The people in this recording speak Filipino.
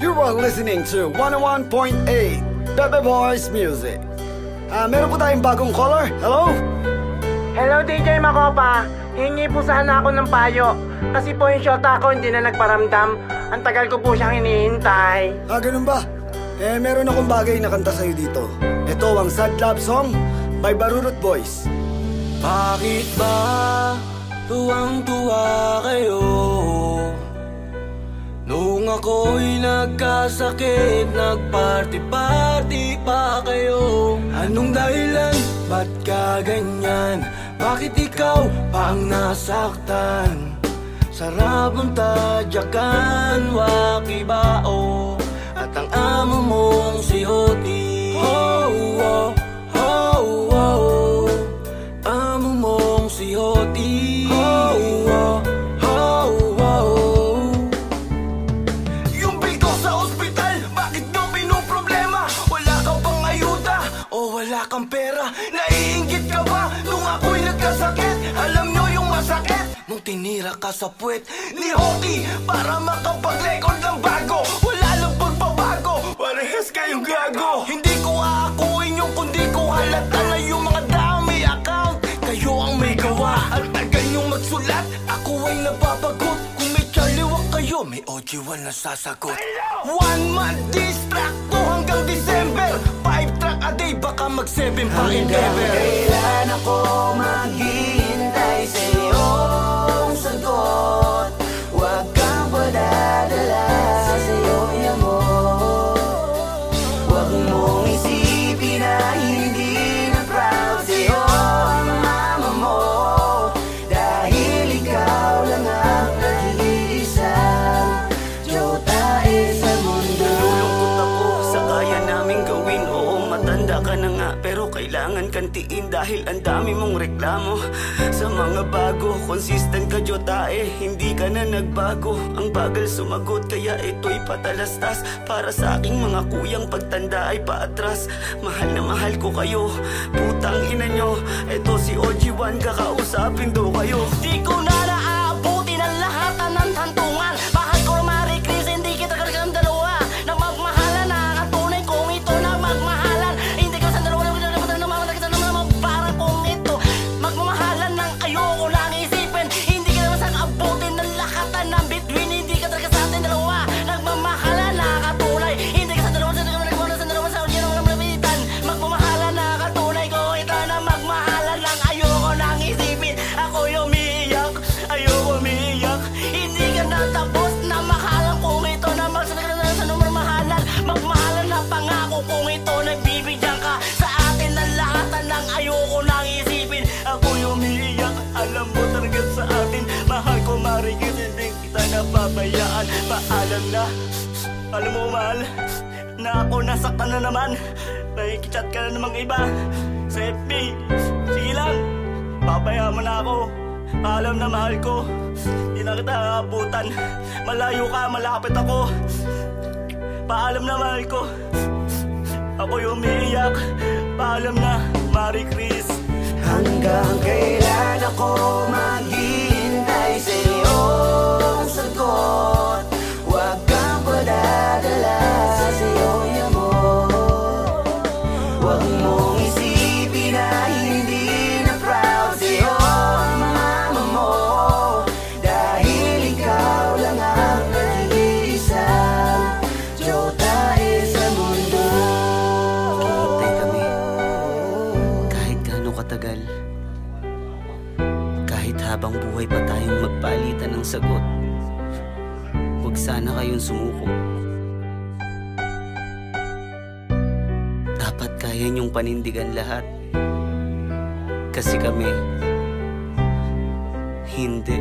You are listening to 101.8 Bebe Boys Music. Meron po tayong bagong caller. Hello? Hello DJ Makopa, hingi po sana ako ng payo. Kasi po yung shota ko hindi na nagparamdam. Ang tagal ko po siyang hinihintay. Ganun ba? Meron akong bagay na kanta sa'yo dito. Ito ang Sad Love Song by Barurut Boys. Bakit ba tuwang-tuwa kayo nung ako'y nagkasakit? Nagparty-party pa kayo. Anong dahilan? Ba't ka ganyan? Bakit ikaw pa ang nasaktan? Sarap ang tadyakan, wakibao, at ang amo mong si Hoti. Oh, oh, oh, oh. Amo mong si Hoti. Oh, oh, oh, oh. Yung bill ko sa ospital, bakit nyo pinoproblema? Wala ka bang ayuda o wala kang pera? Naiinggit ka ba nung ako'y nagkasakit? Alam nyo yung masakit nung tinira ka sa puwet ni Hoti para makapag-record ng bago. Wala lang pagbabago, parehas kayong gago. Hindi ko aakuin yung kundi ko halata na yung mga dami account. Kayo ang may gawa at tagal nyong magsulat. Ako ay napapagot. Kung may chaliwak kayo, may OG1 na sasagot. 1 month distract to hanggang December. 5 track a day, baka mag-7 pa in ever. Kailan ako maghihintay sa iyong sagot? Huwag kang padadala sa iyong amor. Huwag mong isipin na hindi na proud sa iyo ang mama mo, dahil ikaw lang ang nag-iisang jotae sa mundo. Nalulungkot ako sa kaya naming gawin. Oo, matanda ka na nga, pero kailangan kantiin dahil ang dami mong reklamo. Sa mga bago, consistent ka jotae, hindi ka na nagbago. Ang bagal sumagot, kaya ito'y patalastas. Para sa aking mga kuyang pagtanda ay paatras. Mahal na mahal ko kayo, putang ina nyo. Ito si OG1, kakausapin daw kayo. Di ko na naaabutin ang lahat ng hantungan. Mahal ko na Marie Chris, hindi kita kalagang dalawa. Nang magmahalan na ang tunay kong ito na magmahalan. Hindi ka sa dalawa na para kong ito. Magmamahalan ng ayoko lang isipin. Hindi ka naman sang abutin ng lakatan ng between. Hindi ka talaga sa atin dalawa. Nagmamahalan na katunay. Hindi ka sa dalawa sa lapitan. Magmamahalan na katunay ko ito na magmahalan lang ayoko nang isipin. Ako yung umiiyak, ayoko umiiyak. Hindi ka natapos na makalang kung ito na magsasagal sa numero mahalan. Magmahalan na pangako kung ito nagbibigyan ka sa atin ng lahatan ng ayoko nang isipin. Ako yung umiiyak, alam mo talaga sa atin. Mahal ko marigit, hindi kita napabayaan. Paalam na, alam mo mahal, na ako nasaktan na naman. Nakikichat ka na namang iba sa FB. Sige lang, pabayaan mo na ako. Paalam na mahal ko, di na kita aabutan. Malayo ka, malapit ako. Paalam na mahal ko, ako yung umiiyak. Paalam na, Marie Chris. Hanggang kailan ako maghihintay sa iyong sagot? Huwag kang padadala sa iyong amor. Huwag mong isipin na hindi na proud sa iyo ang mama mo, dahil ikaw lang ang nag-iisang jotae sa mundo. Hintay kami kahit gaano katagal. Kahit habang buhay pa tayong magpalitan ng sagot. Huwag sana kayong sumuko. Dapat kaya niyong panindigan lahat. Kasi kami, hindi.